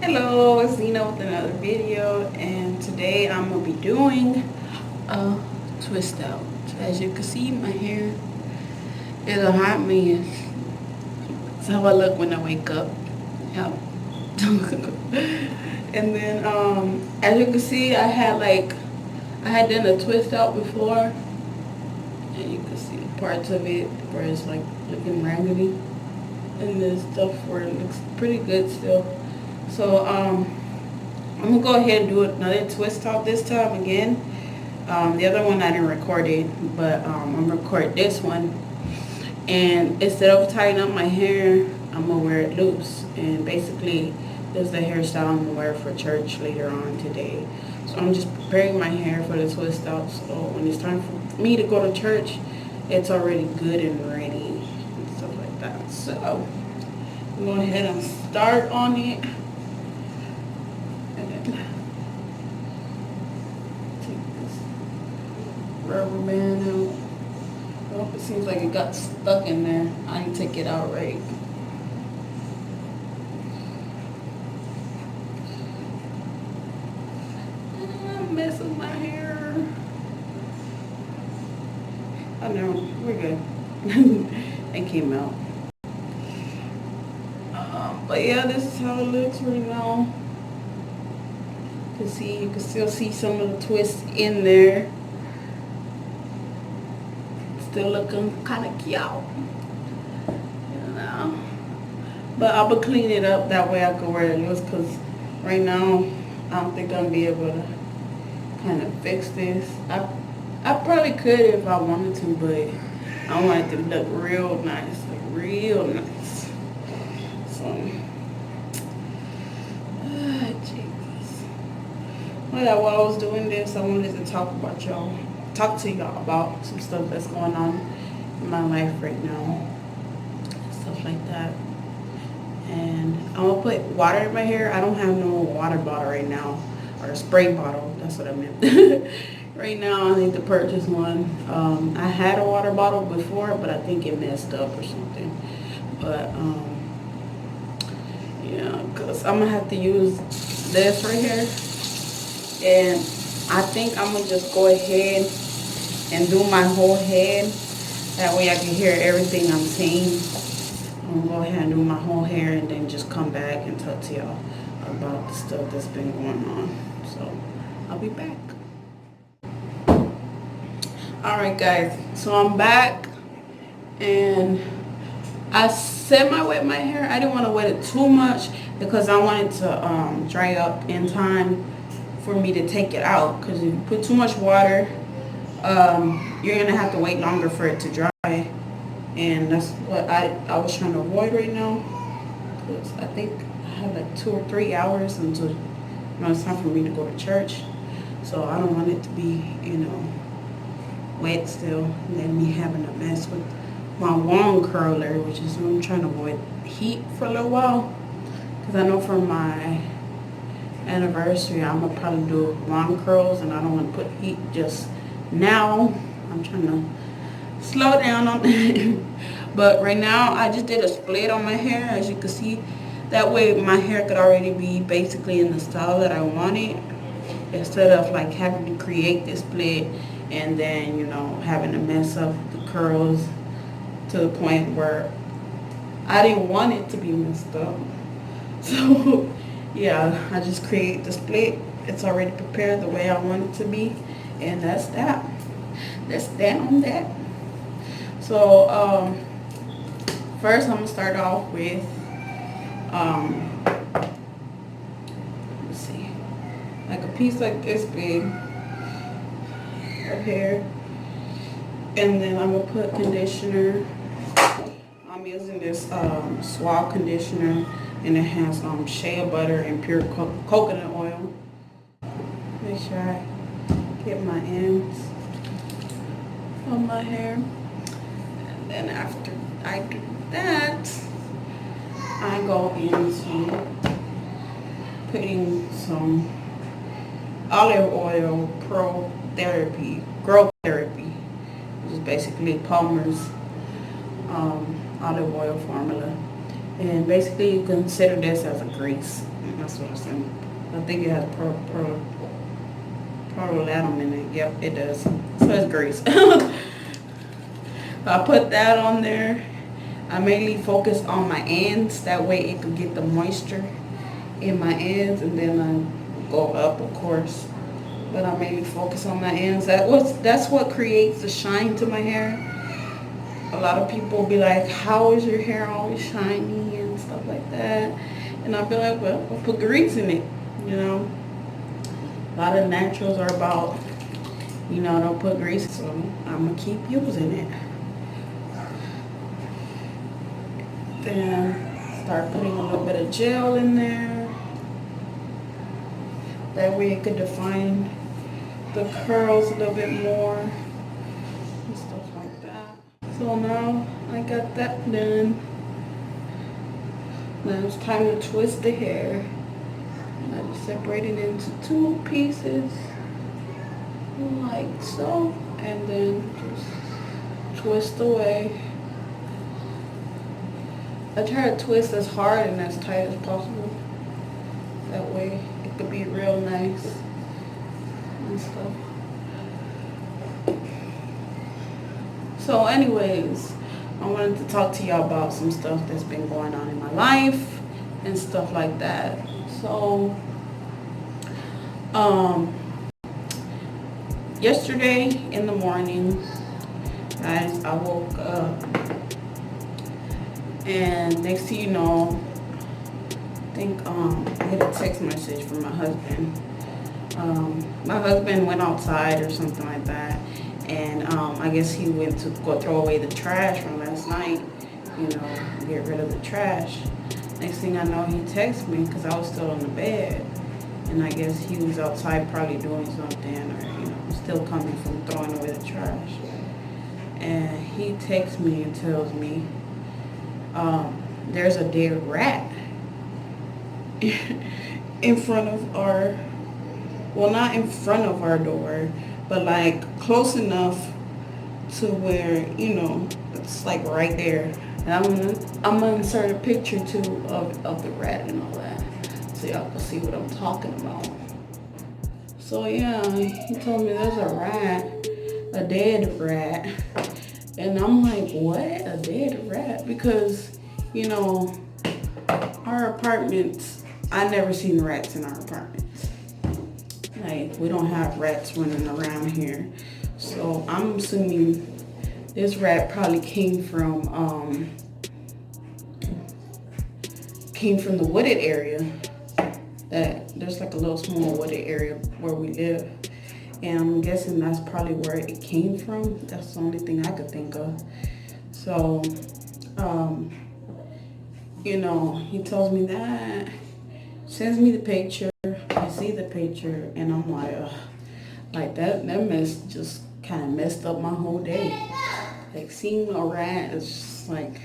Hello, it's Zena with another video, and today I'm gonna be doing a twist out. As you can see, my hair is a hot mess. That's how I look when I wake up. Yep. And then, as you can see, I had done a twist out before, and you can see parts of it where it's like looking raggedy, and there's stuff where it looks pretty good still. So I'm gonna go ahead and do another twist out this time again. The other one I didn't record it, but I'm gonna record this one. And instead of tying up my hair, I'm gonna wear it loose. And basically, this is the hairstyle I'm gonna wear for church later on today. So I'm just preparing my hair for the twist out. So when it's time for me to go to church, it's already good and ready and stuff like that. So I'm going to go ahead and start on it. Take this rubber band out. Oh, it seems like it got stuck in there. I didn't take it out right. I'm messing my hair. Oh no, we're good. It came out. But yeah, this is how it looks right now. You can still see some of the twists in there. Still looking kind of cute, you know. But I'll be cleaning it up, that way I can wear it loose, because right now I don't think I'll be able to kind of fix this. I probably could if I wanted to, but I want it to look real nice, like real nice. So, Jesus. Well, yeah, while I was doing this, I wanted to talk to y'all about some stuff that's going on in my life right now, stuff like that. And I'm gonna put water in my hair. I don't have no water bottle right now, or a spray bottle. That's what I meant. Right now, I need to purchase one. I had a water bottle before, but I think it messed up or something. But yeah, because I'm gonna have to use this right here, and I think I'm gonna just go ahead and do my whole head. That way I can hear everything I'm saying. I'm gonna go ahead and do my whole hair and then just come back and talk to y'all about the stuff that's been going on. So I'll be back. Alright guys, so I'm back, and I semi-wet my hair. I didn't want to wet it too much because I wanted to dry up in time for me to take it out, because if you put too much water, you're gonna have to wait longer for it to dry, and that's what I was trying to avoid right now, because I think I have like 2 or 3 hours until it's time for me to go to church. So I don't want it to be wet still, and then me having to mess with my wand curler, which is what I'm trying to avoid heat for a little while, because I know for my anniversary I'm gonna probably do wand curls, and I don't want to put heat just now. I'm trying to slow down on that. But right now I just did a split on my hair, as you can see. That way my hair could already be basically in the style that I wanted, instead of like having to create this split and then having to mess up the curls to the point where I didn't want it to be messed up. So yeah, I just create the split. It's already prepared the way I want it to be, and that's that. That's that on that. So first I'm gonna start off with let's see, like a piece like this big of hair, and then I'm gonna put conditioner. I'm using this Suave conditioner, and it has shea butter and pure coconut oil. Make sure I get my ends on my hair, and then after I do that, I go into putting some olive oil growth therapy, which is basically Palmer's olive oil formula. And basically you consider this as a grease. That's what it's in. I think it has pearl in it. Yep, it does. So it's grease. I put that on there. I mainly focus on my ends. That way it can get the moisture in my ends, and then I go up, of course. But I mainly focus on my ends. That's what creates the shine to my hair. A lot of people be like, how is your hair always shiny and stuff like that? And I'll be like, well, I'll put grease in it, you know. A lot of naturals are about, don't put grease. So I'm going to keep using it. Then start putting a little bit of gel in there. That way it could define the curls a little bit more and stuff like that. So now I got that done. Now it's time to twist the hair. I just separate it into 2 pieces like so, and then just twist away. I try to twist as hard and as tight as possible. That way it could be real nice and stuff. So anyways, I wanted to talk to y'all about some stuff that's been going on in my life and stuff like that. So yesterday in the morning, guys, I woke up, and next thing you know, I think I get a text message from my husband. My husband went outside or something like that, and I guess he went to go throw away the trash from last night, get rid of the trash. Next thing I know, he texted me because I was still on the bed, and I guess he was outside probably doing something, or still coming from throwing away the trash. And he texts me and tells me there's a dead rat in front of our, well, not in front of our door, but like close enough to where, it's like right there. And I'm gonna insert a picture too of the rat and all that, so y'all can see what I'm talking about. So yeah, he told me there's a rat, a dead rat. And I'm like, what? A dead rat? Because, our apartments, I never seen rats in our apartments. Like, we don't have rats running around here. So I'm assuming this rat probably came from the wooded area. That there's like a little small wooded area where we live. And I'm guessing that's probably where it came from. That's the only thing I could think of. So, he tells me that, sends me the picture. I see the picture, and I'm like that mess just kind of messed up my whole day. Like, seeing a rat is just like,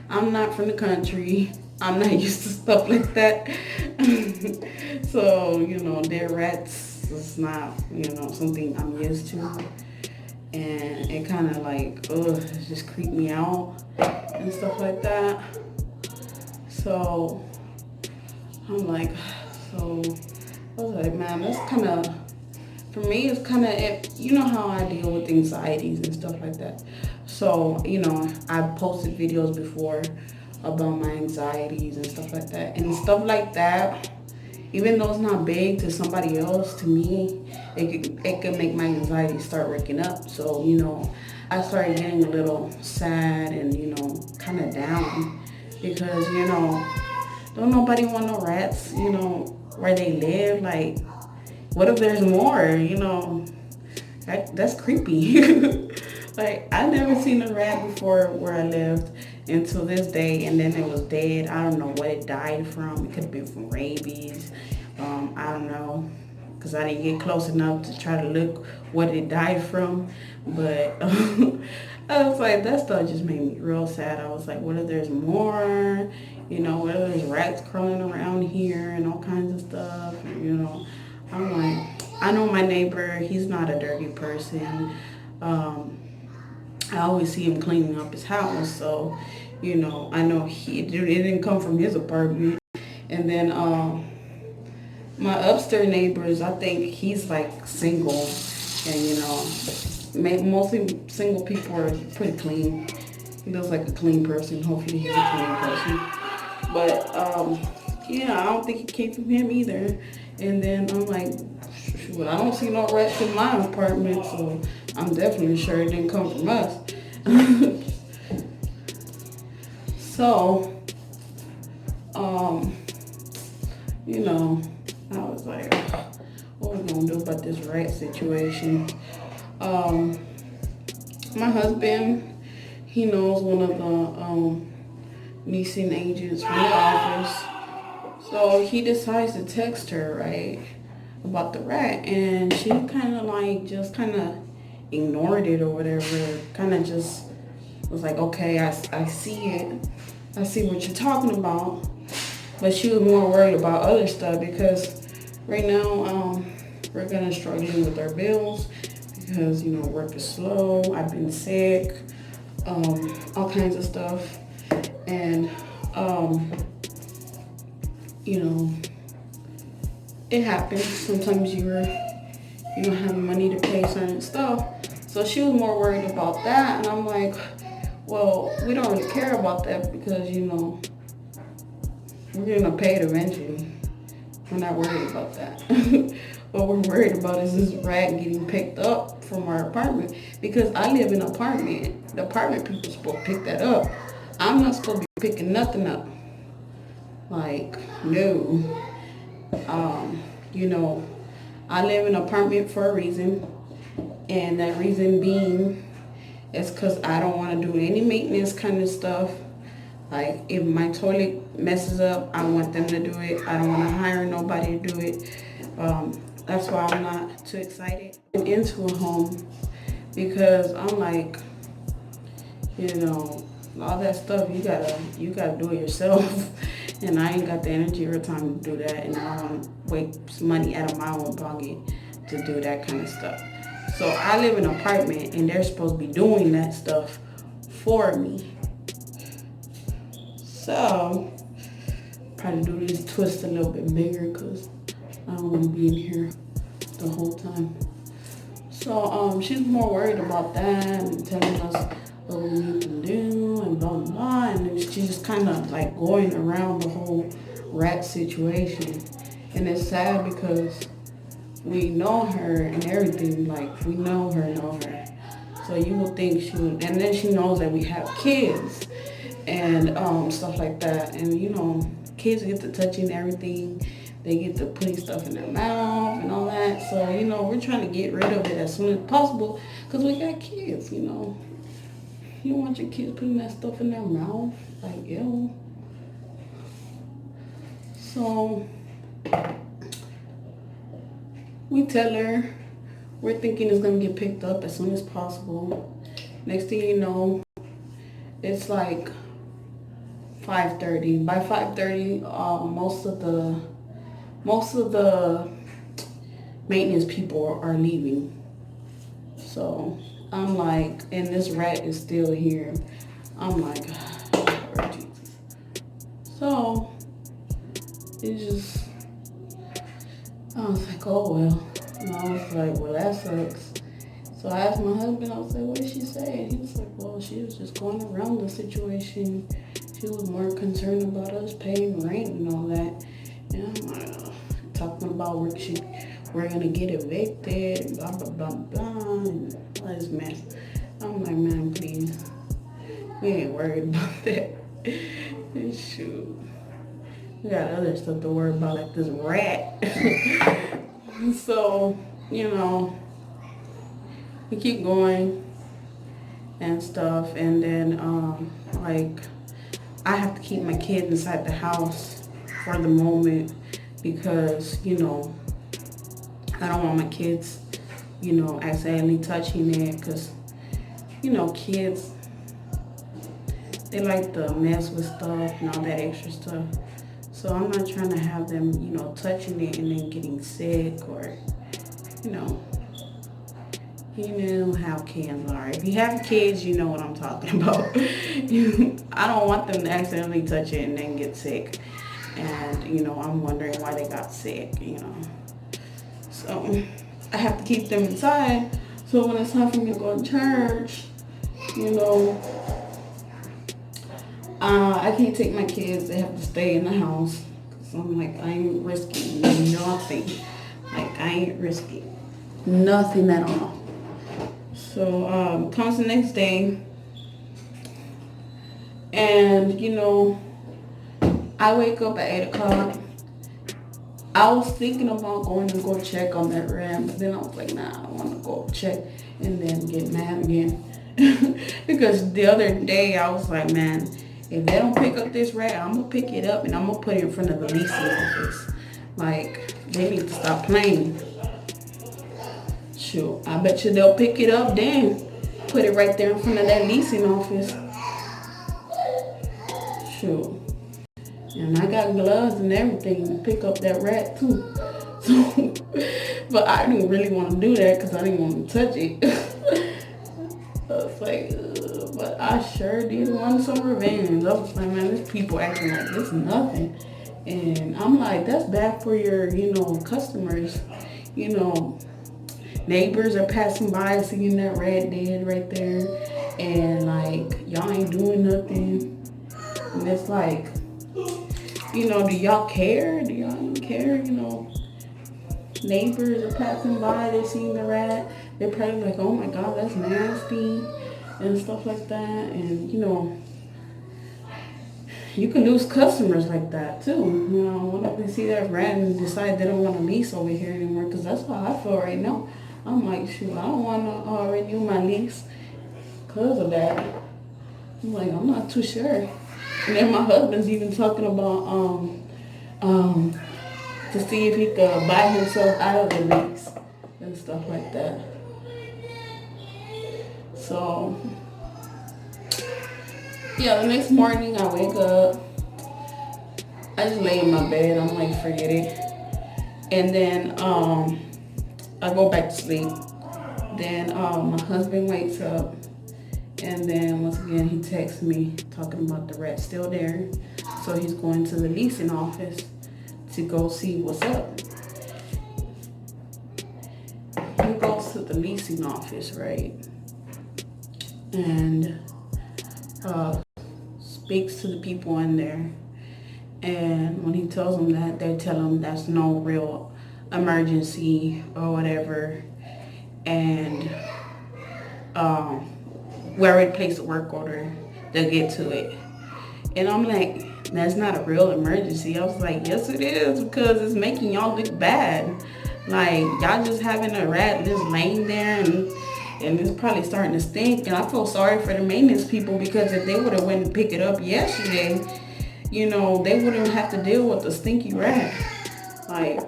I'm not from the country. I'm not used to stuff like that. So, dead rats is not, something I'm used to. And it kind of like, it just creeped me out and stuff like that. So, I'm like, I was like, man, that's kind of, for me, it's kind of, how I deal with anxieties and stuff like that. So, I've posted videos before about my anxieties and stuff like that. And stuff like that, even though it's not big to somebody else, to me, it could make my anxiety start waking up. So, I started getting a little sad and, kind of down because, don't nobody want no rats, where they live. Like, what if there's more, that's creepy. Like, I never seen a rat before where I lived until this day, and then it was dead. I don't know what it died from. It could have been from rabies. I don't know, because I didn't get close enough to try to look what it died from. But I was like, that stuff just made me real sad. I was like, what if there's more? What if there's rats crawling around here and all kinds of stuff? I'm like, I know my neighbor, he's not a dirty person. I always see him cleaning up his house, so, I know it didn't come from his apartment. And then, My upstairs neighbors, I think he's like single, and mostly single people are pretty clean. He looks like a clean person. Hopefully, he's a clean person. But yeah, I don't think it came from him either. And then I'm like, shoot, I don't see no rats in my apartment, so I'm definitely sure it didn't come from us. So, um, I was like, what are we gonna do about this rat situation? My husband, he knows one of the leasing agents from the office. So he decides to text her, right, about the rat. And she kind of like just kind of ignored it or whatever. Kind of just was like, okay, I see it. I see what you're talking about. But she was more worried about other stuff because right now we're kind of struggling with our bills because, work is slow. I've been sick, all kinds of stuff. And, it happens. Sometimes you don't have money to pay certain stuff. So she was more worried about that. And I'm like, well, we don't really care about that because, we're going to pay it eventually. We're not worried about that. What we're worried about is this rat getting picked up from our apartment. Because I live in an apartment. The apartment people are supposed to pick that up. I'm not supposed to be picking nothing up. Like, no. I live in an apartment for a reason. And that reason being is because I don't want to do any maintenance kind of stuff. Like, if my toilet messes up, I want them to do it. I don't want to hire nobody to do it. That's why I'm not too excited into a home because I'm like, all that stuff you gotta do it yourself, and I ain't got the energy or time to do that, and I don't want to waste money out of my own pocket to do that kind of stuff. So I live in an apartment, and they're supposed to be doing that stuff for me. So, probably do this twist a little bit bigger because I don't want to be in here the whole time. So, she's more worried about that and telling us what we need to do and blah, blah, blah. And she's just kind of like going around the whole rat situation. And it's sad because we know her and everything. Like, we know her. So you would think she would, and then she knows that we have kids and stuff like that. And kids get to touching everything. They get to putting stuff in their mouth and all that. So, we're trying to get rid of it as soon as possible because we got kids, You don't want your kids putting that stuff in their mouth. Like, ew. So, we tell her we're thinking it's going to get picked up as soon as possible. Next thing you know, it's like 5:30. By 5:30, most of the maintenance people are leaving. So I'm like, and this rat is still here. I'm like, Lord Jesus. So it's just, I was like, oh well. And I was like, well, that sucks. So I asked my husband, I was like, what did she say? And he was like, well, she was just going around the situation. She was more concerned about us paying rent and all that. And I'm like, talking about we're going to get evicted and blah, blah, blah, blah, and all this mess. I'm like, man, please. We ain't worried about that. Shoot. We got other stuff to worry about, like this rat. So, we keep going and stuff. And then, I have to keep my kids inside the house for the moment because, I don't want my kids, accidentally touching it because, kids, they like to mess with stuff and all that extra stuff. So I'm not trying to have them, touching it and then getting sick or, you know how kids are. If you have kids, you know what I'm talking about. I don't want them to accidentally touch it and then get sick. And, I'm wondering why they got sick. So I have to keep them inside. So when it's time for me to go to church, you know, I can't take my kids. They have to stay in the house. So I'm like, I ain't risking nothing. Like, I ain't risking nothing at all. So comes the next day, and I wake up at 8 o'clock. I was thinking about going to go check on that rat, but then I was like, nah, I don't want to go check and then get mad again. Because the other day I was like, man, if they don't pick up this rat, I'm going to pick it up and I'm going to put it in front of the leasing office. Like, they need to stop playing. Shoot, I bet you they'll pick it up then. Put it right there in front of that leasing office. Shoot. And I got gloves and everything to pick up that rat too. So, but I didn't really want to do that because I didn't want to touch it. I was like, but I sure did want some revenge. I was like, man, there's people acting like this nothing. And I'm like, that's bad for your, customers. Neighbors are passing by seeing that rat dead right there. And like, y'all ain't doing nothing. And it's like, do y'all care? Do y'all even care? Neighbors are passing by, they're seeing the rat. They're probably like, oh my God, that's nasty and stuff like that. And, you can lose customers like that too. When they see that rat and decide they don't want to lease over here anymore, because that's how I feel right now. I'm like, shoot, I don't want to renew my lease because of that. I'm like, I'm not too sure. And then my husband's even talking about to see if he could buy himself out of the lease and stuff like that. So yeah, the next morning I wake up, I just lay in my bed. I'm like, forget it. And then I go back to sleep. Then my husband wakes up. And then once again, he texts me talking about the rat still there. So he's going to the leasing office to go see what's up. He goes to the leasing office, right? And speaks to the people in there. And when he tells them that, they tell him that's no real emergency or whatever. And we already placed a work order. They'll get to it. And I'm like, that's not a real emergency. I was like, yes it is, because it's making y'all look bad. Like, y'all just having a rat just laying there and it's probably starting to stink. And I feel sorry for the maintenance people, because if they would have went and picked it up yesterday, they wouldn't have to deal with the stinky rat. Like,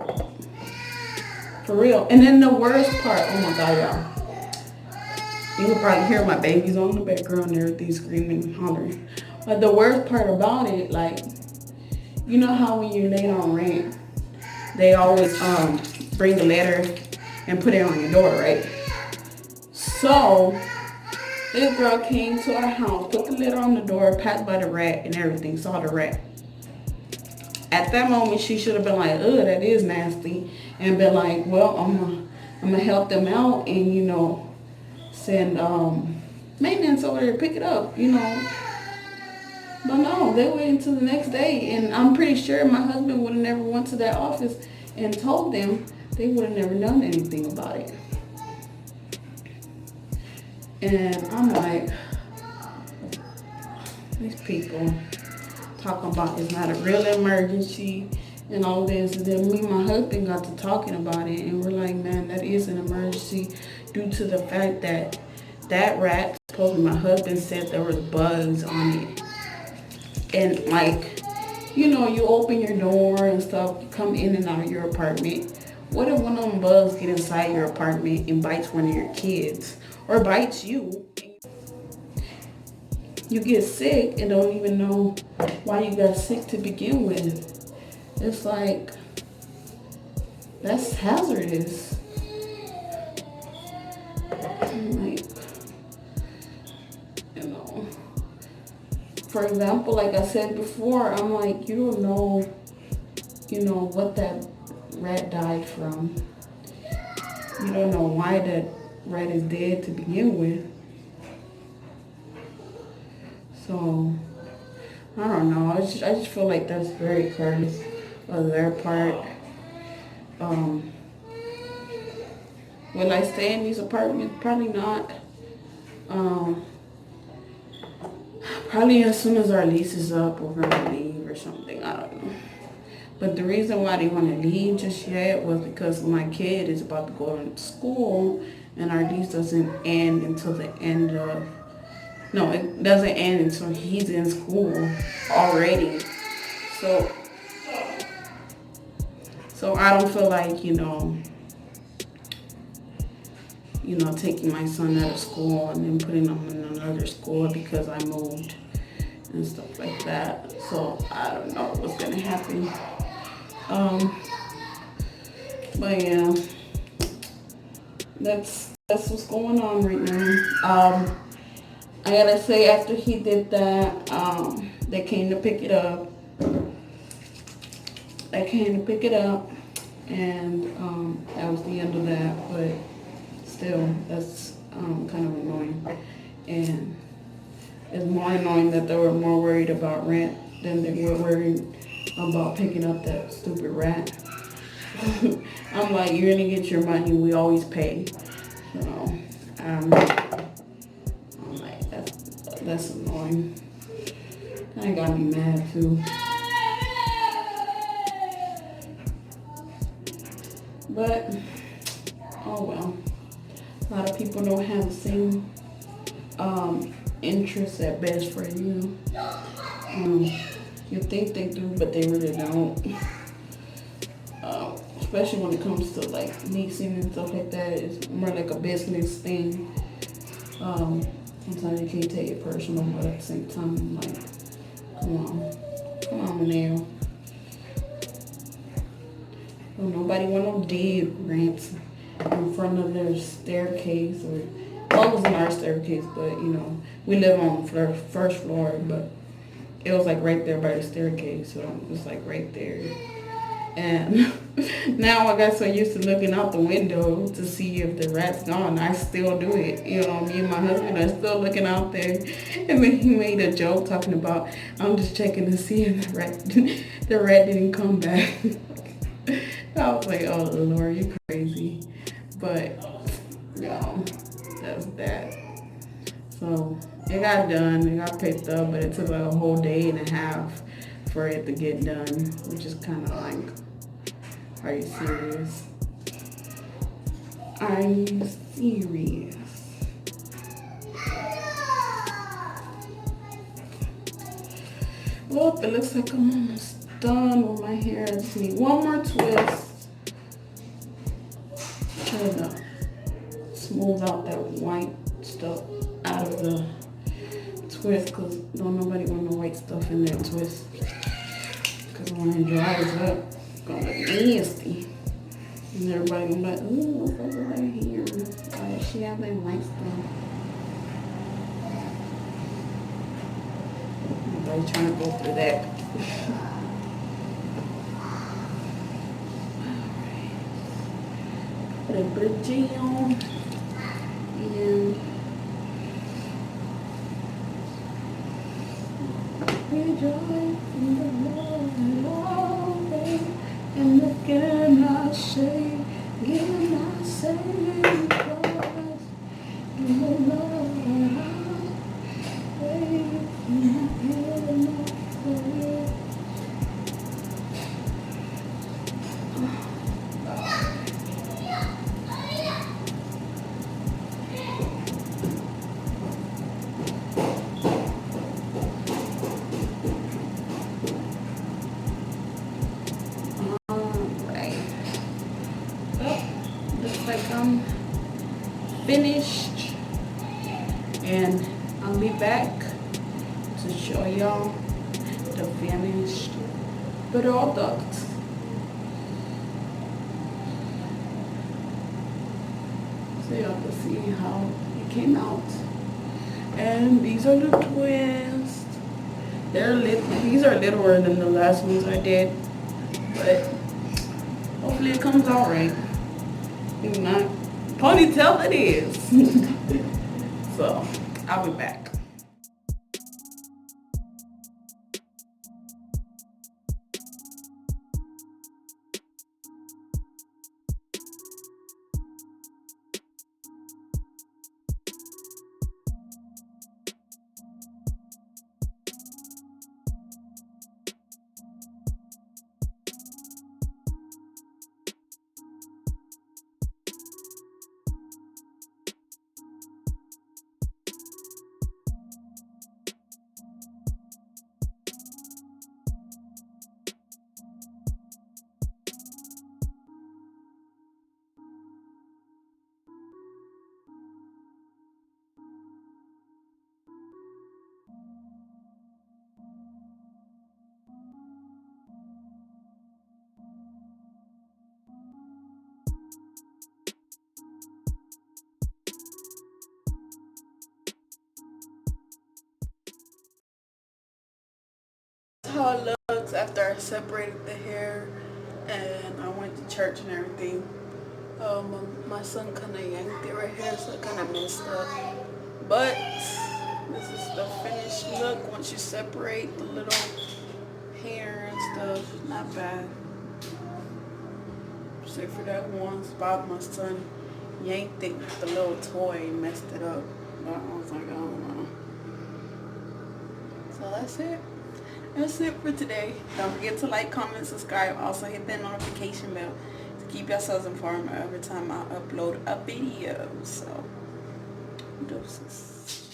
for real. And then the worst part, oh my God, y'all. You can probably hear my babies on the background and everything screaming and hollering. But the worst part about it, like, you know how when you're late on rent, they always bring a letter and put it on your door, right? So this girl came to our house, put the letter on the door, passed by the rat and everything, saw the rat. At that moment, she should have been like, ugh, that is nasty. And been like, well, I'm gonna help them out and, send maintenance over there to pick it up, But no, they waited until the next day. And I'm pretty sure my husband would have never went to that office and told them. They would have never done anything about it. And I'm like, these people talking about it's not a real emergency and all this. And then me and my husband got to talking about it, and we're like, man, that is an emergency due to the fact that that rat, supposedly my husband said there was bugs on it. And like, you open your door and stuff, you come in and out of your apartment. What if one of them bugs get inside your apartment and bites one of your kids or bites you? You get sick and don't even know why you got sick to begin with. It's like, that's hazardous. Like, for example, like I said before, I'm like, you don't know you know, what that rat died from. You don't know why that rat is dead to begin with. So, I don't know. I just feel like that's very careless on their part. Um, will I stay in these apartments? Probably not. Um, Probably as soon as our lease is up, we're gonna leave or something. I don't know. But the reason why they want to leave just yet was because my kid is about to go to school, and our lease doesn't end until the end of. No, it doesn't end until he's in school already. So, so I don't feel like taking my son out of school and then putting him in another school because I moved and stuff like that. So I don't know what's gonna happen. But yeah, that's what's going on right now. I gotta say, after he did that, they came to pick it up. And that was the end of that. But still, that's kind of annoying. And it's more annoying that they were more worried about rent than they were worried about picking up that stupid rat. I'm like, you're gonna get your money. We always pay. So, I'm like, that's annoying. That got me mad too. But, oh well. A lot of people don't have the same interests at best for you. You think they do, but they really don't. Especially when it comes to like leasing and stuff like that. It's more like a business thing. Sometimes you can't take it personal, but at the same time, I'm like, come on now. Don't nobody want no dead rents in front of their staircase, or well, it wasn't our staircase, but we live on the first floor, but it was like right there by the staircase, so it was like right there. And now I got so used to looking out the window to see if the rat's gone. I still do it. Me and my husband are still looking out there. And then he made a joke talking about, I'm just checking to see if the rat didn't come back. I was like, oh Lord, you crazy. But, that's that. So, it got done. It got picked up, but it took like a whole day and a half for it to get done, which is kind of like, are you serious? Are you serious? Well, it looks like I'm almost done with my hair. I just need one more twist. Try to smooth out that white stuff out of the twist, because don't nobody want no white stuff in that twist. Because when it dries up, it's gonna look nasty. And everybody gonna be like, ooh, what's over her hair? She has that white stuff. Nobody's trying to go through that. Put a bridge on. And rejoice in the Lord, and again I say, rejoice in the Lord. I'm finished, and I'll be back to show y'all the finished product. So y'all can see how it came out. And these are the twists. These are littler than the last ones I did. But hopefully it comes out right. If not, ponytail it is. So I'll be back. How it looks after I separated the hair and I went to church and everything. My son kind of yanked it right here, so it kind of messed up. But this is the finished look once you separate the little hair and stuff. Not bad. Except for that one spot my son yanked it with the little toy and messed it up. But I was like, I don't know. So that's it. That's it for today. Don't forget to like, comment, subscribe. Also hit that notification bell to keep yourselves informed every time I upload a video. So, doses.